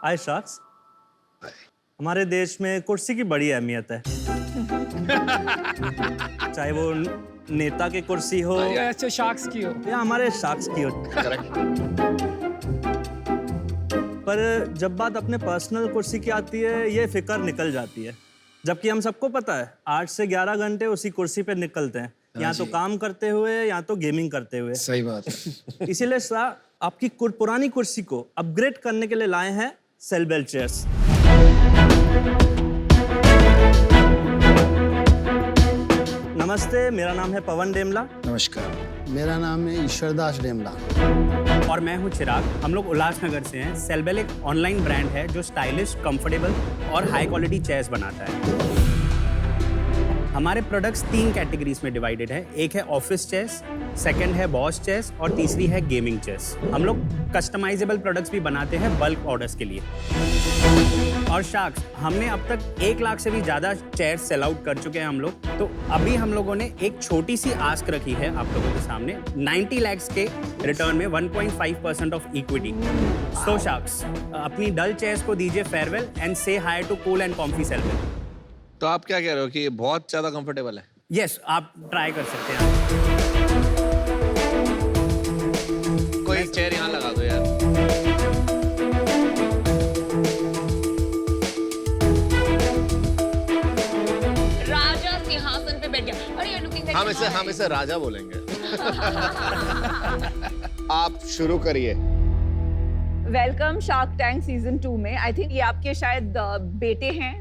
हाय शाख्स। हमारे देश में कुर्सी की बड़ी अहमियत है। चाहे वो नेता की कुर्सी हो या अच्छा शार्क्स की हो। या हमारे शाख्स की हो। पर जब बात अपने पर्सनल कुर्सी की आती है, ये फिक्र निकल जाती है। जबकि हम सबको पता है 8 से 11 घंटे उसी कुर्सी पे निकलते हैं, या तो काम करते हुए या तो गेमिंग करते हुए। सही बात है। इसीलिए आपकी पुरानी कुर्सी को अपग्रेड करने के लिए लाए हैं सेलबेल चेयर्स। नमस्ते, मेरा नाम है पवन डेमला। नमस्कार। मेरा नाम है ईश्वरदास डेमला। और मैं हूं चिराग। हम लोग उल्लासनगर से हैं। सेलबेल एक ऑनलाइन ब्रांड है जो स्टाइलिश, कंफर्टेबल और हाई क्वालिटी चेयर्स बनाता है। हमारे प्रोडक्ट्स 3 कैटेगरीज में डिवाइडेड है। एक है ऑफिस चेयर्स, सेकंड है बॉस चेयर्स और तीसरी है गेमिंग चेयर्स। हम लोग कस्टमाइजेबल प्रोडक्ट्स भी बनाते हैं बल्क ऑर्डर्स के लिए। और शार्क्स, हमने अब तक 1 लाख से भी ज़्यादा चेयर्स सेल आउट कर चुके हैं हम लोग। तो अभी हम लोगों ने एक छोटी सी आस्क रखी है आप लोगों के सामने, 90 लाख के रिटर्न में 1.5% ऑफ इक्विटी। सो शार्क्स, अपनी डल चेयर्स को दीजिए फेयरवेल एंड से हाय टू कूल एंड कॉम्फी सेलबेल। तो आप क्या कह रहे हो कि ये बहुत ज्यादा कंफर्टेबल है? यस, आप ट्राई कर सकते हैं। कोई चेयर यहाँ लगा दो यार। राजा सिंहासन पे बैठ गया। अरे लुकिंग हम इसे राजा बोलेंगे। आप शुरू करिए। वेलकम शार्क टैंक सीजन 2 में। आई थिंक ये आपके शायद बेटे हैं।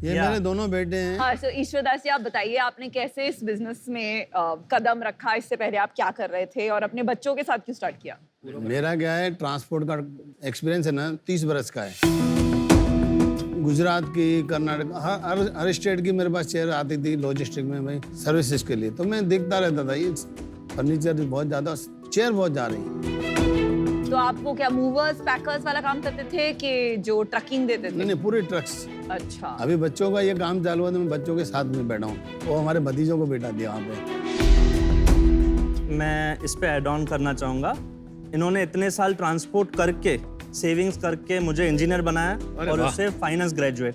ये या। मेरे दोनों बेटे हैं। हाँ, सो ईश्वरदास जी, आप बताइए आपने कैसे इस बिजनेस में कदम रखा? इससे पहले आप क्या कर रहे थे और अपने बच्चों के साथ क्यों स्टार्ट किया? मेरा क्या है, ट्रांसपोर्ट का एक्सपीरियंस है ना, 30 बरस का है। गुजरात की, कर्नाटक, हर स्टेट की मेरे पास चेयर आती थी लॉजिस्टिक में भाई सर्विसेज के लिए। तो मैं देखता रहता था ये फर्नीचर बहुत ज़्यादा, चेयर बहुत जा रही। तो आपको क्या मूवर्स पैकर्स वाला काम करते थे कि जो ट्रकिंग देते थे? नहीं, पूरे ट्रक्स। अच्छा। अभी बच्चों का ये काम चालू है तो मैं बच्चों के साथ में बैठा हूँ। वो हमारे भतीजों को बैठा दिया वहाँ पे। मैं इस पे ऐड ऑन करना चाहूँगा। इन्होंने इतने साल ट्रांसपोर्ट करके, सेविंग्स करके मुझे इंजीनियर बनाया और उससे फाइनेंस ग्रेजुएट।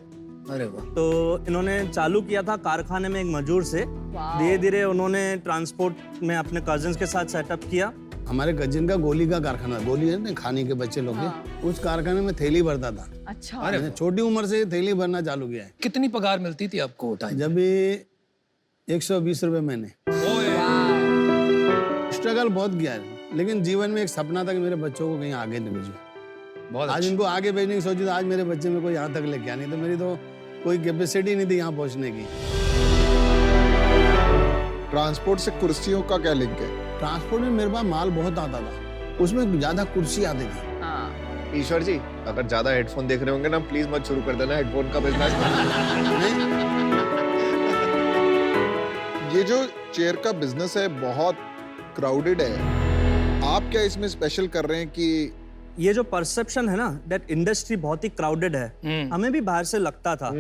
अरे वाह। तो इन्होंने चालू किया था कारखाने में एक मजदूर से। धीरे धीरे उन्होंने ट्रांसपोर्ट में अपने कजिन्स के साथ सेटअप किया। हमारे कजिन का गोली का कारखाना, गोली है ना खाने के बच्चे लोग के, उस कारखाने में थैली भरता था। अच्छा। मैंने छोटी उम्र से थैली भरना चालू किया है। कितनी पगार मिलती थी आपको टाइम? जब भी 120 रुपए महीने। स्ट्रगल बहुत किया है, लेकिन जीवन में एक सपना था कि मेरे बच्चों को कहीं आगे नहीं भेजूं। बहुत आज इनको आगे भेजने की सोची तो आज मेरे बच्चे में कोई यहाँ तक लेके आया नहीं, तो मेरी तो कोई कैपेसिटी नहीं थी यहाँ पहुँचने की। ट्रांसपोर्ट से कुर्सियों का क्या लिंक है? ट्रांसपोर्ट में मेरे पास माल बहुत आता था, उसमें ज्यादा कुर्सी आती थी। हाँ। ईश्वर जी, अगर ज्यादा हेडफोन देख रहे होंगे ना, प्लीज मत शुरू कर देना हेडफोन का बिजनेस। ये जो चेयर का बिजनेस है बहुत क्राउडेड है। आप क्या इसमें स्पेशल कर रहे हैं कि ये जो परसेप्शन है ना, दैट इंडस्ट्री बहुत ही क्राउडेड है, हमें भी बाहर से लगता था।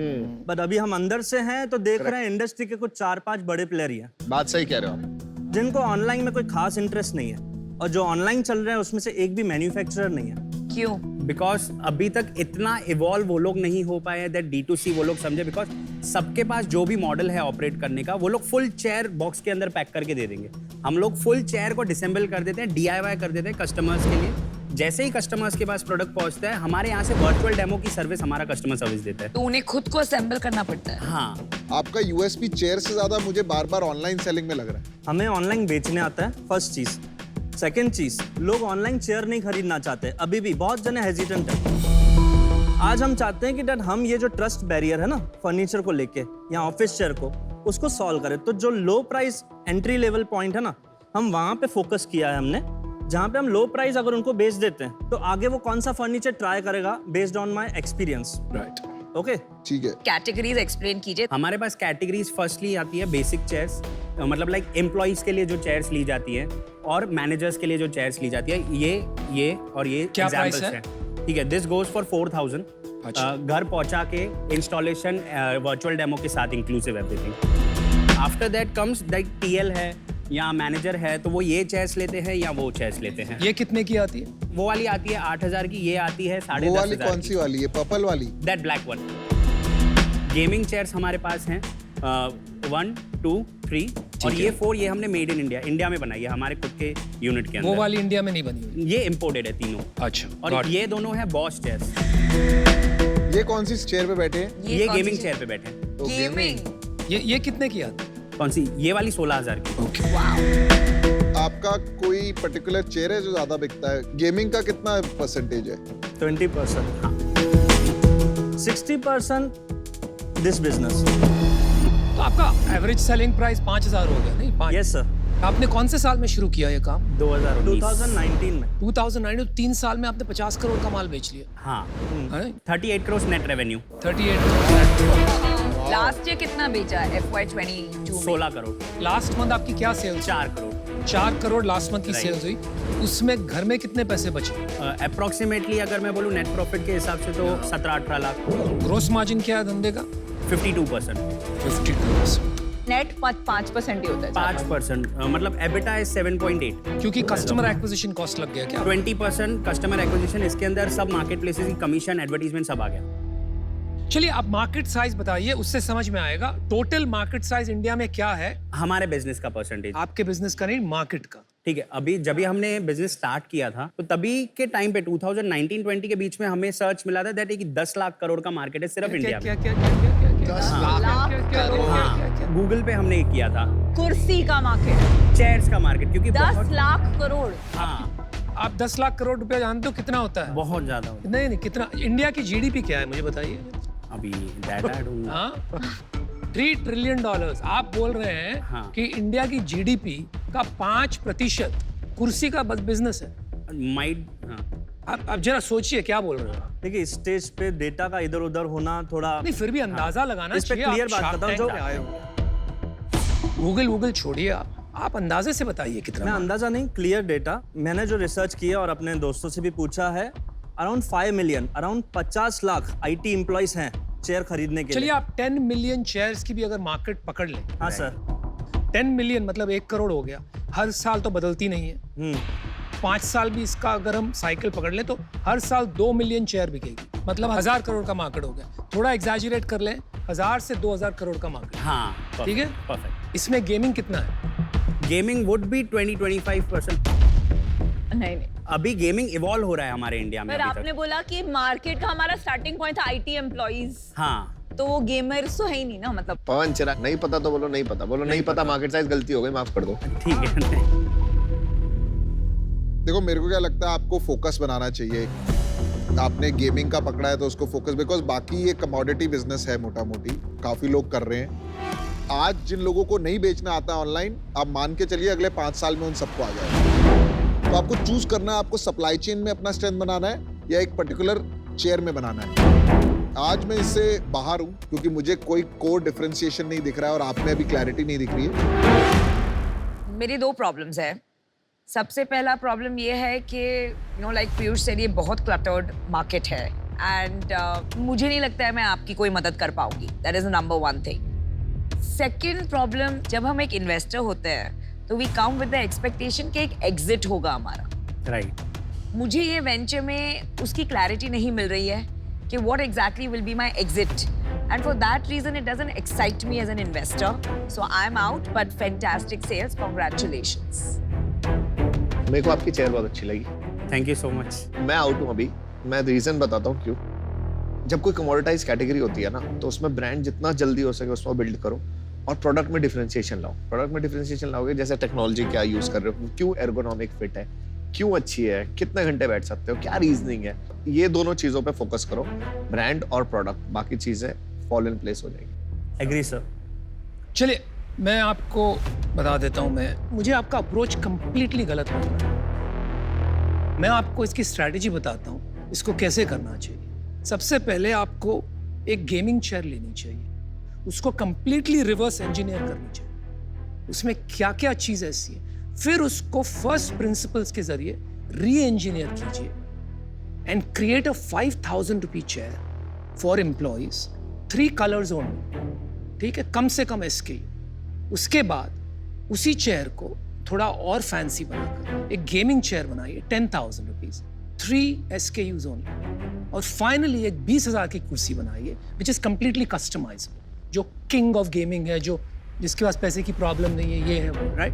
बट अभी हम अंदर से हैं तो देख रहे हैं इंडस्ट्री के कुछ 4-5 बड़े प्लेयर ही हैं बात सही कह रहे हो आप। जिनको ऑनलाइन में कोई खास इंटरेस्ट नहीं है, और जो ऑनलाइन चल रहे हैं उसमें से एक भी मैन्युफैक्चरर नहीं है। क्यों? बिकॉज अभी तक इतना इवॉल्व वो लोग नहीं हो पाए दैट D2C वो लोग समझे। बिकॉज सबके पास जो भी मॉडल है ऑपरेट करने का, वो लोग फुल चेयर बॉक्स के अंदर पैक करके दे देंगे। हम लोग फुल चेयर को डिसेंबल कर देते हैं, DIY कर देते हैं कस्टमर्स के लिए। जैसे ही कस्टमर्स के पास प्रोडक्ट पहुंचता है, हमारे यहाँ से वर्चुअल डेमो की सर्विस हमारा कस्टमर सर्विस देता है। तो उन्हें खुद को असेंबल करना पड़ता है। हाँ, आपका यूएसपी चेयर से ज्यादा मुझे बार बार ऑनलाइन सेलिंग में लग रहा है। हमें ऑनलाइन बेचने आता है, फर्स्ट चीज। सेकंड चीज, लोग ऑनलाइन चेयर नहीं खरीदना चाहते। अभी भी बहुत जने हेजिटेंट है। आज हम चाहते हैं कि डैड हम ये जो ट्रस्ट बैरियर है ना फर्नीचर को लेके या ऑफिस चेयर को, उसको सॉल्व करें। तो जो लो प्राइस एंट्री लेवल पॉइंट है ना, हम वहां पे फोकस किया है हमने, जहाँ पे हम लो प्राइस अगर उनको बेच देते हैं तो आगे वो कौन सा फर्नीचर ट्राई करेगा based on my experience. Right. Okay, ठीक है। कैटेगरीज एक्सप्लेन कीजिए। हमारे पास कैटेगरीज फर्स्टली आती है बेसिक चेयर्स, मतलब लाइक एम्प्लॉइज के लिए जो चेयर्स ली जाती है और मैनेजर्स के लिए जो चेयर्स ली जाती है। ये और ये क्या प्राइस एग्जांपल्स है? हैं। ठीक है, दिस गोज फॉर 4000। अच्छा। घर पहुंचा के इंस्टॉलेशन वर्चुअल डेमो के साथ inclusive everything. After that comes like TL है, या मैनेजर है तो वो ये चेयर्स लेते हैं या वो चेयर्स लेते हैं। ये कितने की आती है? वो वाली आती है 8,000 की, ये आती है वो वाली 10,500 कौन सी वाली है? पर्पल वाली? That black one. Gaming chairs हमारे पास हैं 1, 2, 3 और ये 4 ये हमने मेड इन इंडिया में बनाई है हमारे खुद के यूनिट के अंदर। वो वाली इंडिया में नहीं बनी हुई? ये इम्पोर्टेड है तीनों। अच्छा। और got it. ये दोनों है बॉस चेयर्स। ये कौन सी चेयर पे बैठे हैं? ये कौन सी गेमिंग चीज़? चेयर पे बैठे हैं। तो गेमिंग। ये कितने की आती है? कौन सी? ये वाली 16,000 की। ओके। आपका कोई पर्टिकुलर चेयर है जो ज्यादा बिकता है? गेमिंग का कितना परसेंटेज है? 20%, हाँ। 60% दिस बिजनेस। तो आपका एवरेज सेलिंग प्राइस 5,000 हो गया नहीं? 5। Yes sir. आपने कौन से साल में शुरू किया ये काम? 2019 में। 2009 में 3 साल में आपने 50 करोड़ का माल बेच लिया। हाँ, हैं? 38 crore net revenue. 38 crore. Last year कितना बेचा है FY22 में? 16 करोड़। लास्ट मंथ आपकी क्या sales? 4 crore. 4 crore last month की Right. सेल्स हुई। उसमें घर में कितने पैसे बचे? अप्रोक्सीमेटली अगर मैं बोलूँ नेट प्रॉफिट के हिसाब से तो 17-18 लाख। ग्रोस मार्जिन क्या है धंधे का? 52%। 52%। नेट 5% ही होता है। 5%, मतलब एबिटा इज 7.8। क्योंकि कस्टमर एक्विजिशन कॉस्ट लग गया क्या? 20% कस्टमर एक्विजिशन, इसके अंदर सब मार्केट प्लेसेस की कमीशन, एडवर्टीजमेंट सब आ गया। चलिए आप मार्केट साइज बताइए, उससे समझ में आएगा टोटल मार्केट साइज इंडिया में क्या है। हमारे बिजनेस का परसेंटेज। आपके बिजनेस का नहीं, मार्केट का। ठीक है, अभी जब भी हमने बिजनेस स्टार्ट किया था तो तभी के टाइम पे 2019-20 के बीच में हमें सर्च मिला था दैट 10 लाख करोड़ का मार्केट है सिर्फ इंडिया में। क्या? 10 लाख गूगल पे हमने एक किया था कुर्सी का मार्केट चेयर्स का मार्केट, क्योंकि 10 लाख करोड़। हाँ, आप 10 लाख करोड़ रुपया जानते हो कितना होता है? बहुत ज्यादा होता नहीं, कितना? इंडिया की जीडीपी क्या है मुझे बताइए। है। अभी that I don't know। हाँ, $3 ट्रिलियन। आप बोल रहे हैं हाँ। कि इंडिया की जीडीपी का 5% कुर्सी का बिजनेस है। माइट, हाँ। आप जरा सोचिए क्या बोल रहे हो। देखिए स्टेज पे डेटा का इधर उधर होना थोड़ा। नहीं, फिर भी अंदाजा लगाना इस पे चाहिए। क्लियर आप बात Shark बताऊं Tank जो पे आए हो। गूगल छोड़िए, आप अंदाजे से बताइए कितना। मैं अंदाजा नहीं, क्लियर डेटा मैंने जो रिसर्च किया और अपने दोस्तों से भी पूछा है, around 5 million, around 50 lakh IT employees हैं चेयर खरीदने के चलिए लिए। आप 10 मिलियन चेयर्स की भी अगर मार्केट पकड़ लें, हाँ सर। 10 मिलियन मतलब 1 करोड़ हो गया। हर साल तो बदलती नहीं है। 5 साल भी इसका अगर हम साइकिल पकड़ लें तो हर साल 2 मिलियन चेयर बिकेगी, मतलब 1000 करोड़ का मार्केट हो गया। थोड़ा एग्जैजरेट कर लें, 1000 से 2000 करोड़ का मार्केट। हाँ, ठीक है? परफेक्ट। इसमें गेमिंग कितना है? Gaming would be 20-25%। नहीं, अभी गेमिंग इवॉल्व हो रहा है हमारे इंडिया में पर अभी आपने तक। बोला कि मार्केट का हमारा स्टार्टिंग पॉइंट था IT एम्प्लॉइज, हाँ, तो वो गेमर्स तो है ही नहीं ना, मतलब। पवन चिराग, नहीं पता तो बोलो नहीं पता, बोलो नहीं पता, मार्केट साइज गलती हो गई, माफ कर दो। ठीक है। देखो मेरे को क्या लगता है, आपको फोकस बनाना चाहिए। आपने गेमिंग का पकड़ा है तो उसको फोकस, बिकॉज बाकी ये कमोडिटी बिजनेस है, मोटा मोटी काफी लोग कर रहे हैं। आज जिन लोगों को नहीं बेचना आता ऑनलाइन, आप मान के चलिए अगले 5 साल में उन सबको आ जाएगा। तो आपको चूज करना है, आपको सप्लाई चेन में अपना स्ट्रेंथ बनाना है या एक पर्टिकुलर चेयर में बनाना है। आज मैं इससे बाहर हूं क्योंकि मुझे कोई कोर डिफरेंशिएशन नहीं दिख रहा है और आप में अभी क्लैरिटी नहीं दिख रही है। मेरी 2 प्रॉब्लम्स है। सबसे पहला प्रॉब्लम ये है कि लाइक पीयूष सेड, ये बहुत क्लटर्ड मार्केट है एंड मुझे नहीं लगता है मैं आपकी कोई मदद कर पाऊंगी। That is number 1 thing. Second problem, जब हम एक इन्वेस्टर होते हैं तो we come with the expectation कि एक एग्जिट होगा हमारा। राइट। मुझे ये वेंचर में उसकी क्लैरिटी नहीं मिल रही है कि what exactly will be my exit, and for that reason it doesn't excite me as an investor, so I'm out, but fantastic sales, congratulations। मेरे को आपकी चेयर बहुत अच्छी लगी। Thank you so much. मैं आउट हूँ अभी, मैं रीजन बताता हूँ क्यों। जब कोई कमोडिटाइज कैटेगरी होती है ना, तो उसमें ब्रांड जितना जल्दी हो सके उसमें बिल्ड करो और प्रोडक्ट में डिफरेंशिएशन लाओ। प्रोडक्ट में डिफरेंशिएशन लाओगे, जैसे टेक्नोलॉजी क्या यूज कर रहे हो, क्यों एर्गोनॉमिक फिट है, क्यों अच्छी है, कितने घंटे बैठ सकते हो, क्या रीजनिंग है, ये दोनों चीजों पे फोकस करो, ब्रांड और प्रोडक्ट, बाकी चीजें फॉल इन प्लेस हो जाएगी। Agree sir. चलिए मैं आपको बता देता हूं, मुझे आपका अप्रोच कंप्लीटली गलत लग रहा है। मैं आपको इसकी स्ट्रैटेजी बताता हूं, इसको कैसे करना चाहिए। सबसे पहले आपको एक गेमिंग चेयर लेनी चाहिए, उसको कंप्लीटली रिवर्स इंजीनियर करनी चाहिए, उसमें क्या क्या चीज ऐसी है, फिर उसको फर्स्ट प्रिंसिपल्स के जरिए री इंजीनियर कीजिए and create a 5,000 rupee chair for employees, 3 colours only, ठीक है, कम से कम SKU। उसके बाद उसी चेयर को थोड़ा और फैंसी बनाकर एक गेमिंग चेयर बनाइए 10,000 रुपीज, 3 SKUs ओनली, और फाइनली एक 20,000 की कुर्सी बनाइए विच इज कंप्लीटली कस्टमाइजेबल, जो किंग ऑफ गेमिंग है, जो जिसके पास पैसे की प्रॉब्लम नहीं है, ये है वो, right?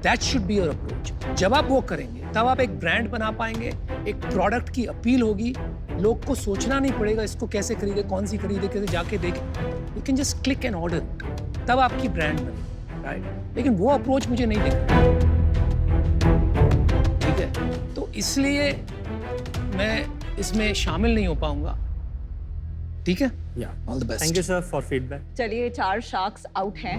That should be your approach. जब आप वो करेंगे तब आप एक ब्रांड बना पाएंगे, एक प्रोडक्ट की अपील होगी, लोग को सोचना नहीं पड़ेगा इसको कैसे खरीदे, कौन सी खरीदे, कैसे जाके देखें, you can just click and order, तब आपकी ब्रांड बनेगी, राइट? लेकिन वो अप्रोच मुझे नहीं दिख रहा, ठीक है? तो इसलिए मैं इसमें शामिल नहीं हो पाऊंगा, ठीक है? All the best. Thank you sir for feedback. चलिए 4 शार्क्स आउट हैं।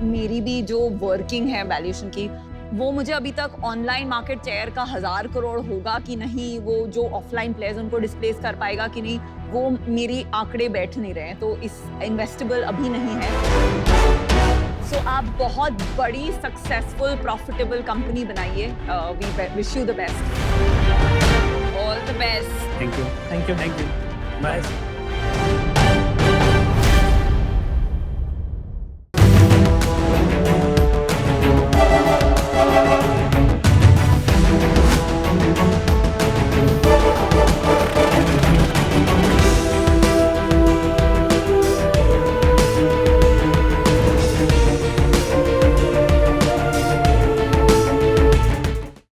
मेरी भी जो वर्किंग है वैल्यूएशन की, वो मुझे अभी तक ऑनलाइन मार्केट शेयर का 1000 करोड़ होगा कि नहीं, वो जो ऑफलाइन प्लेयर्स उनको डिस्प्लेस कर पाएगा कि नहीं, वो मेरी आंकड़े बैठ नहीं रहे हैं, तो इस इन्वेस्टेबल अभी नहीं है। सो आप बहुत बड़ी सक्सेसफुल प्रॉफिटेबल कंपनी बनाइए। We wish you the best. All the best. Thank you bye.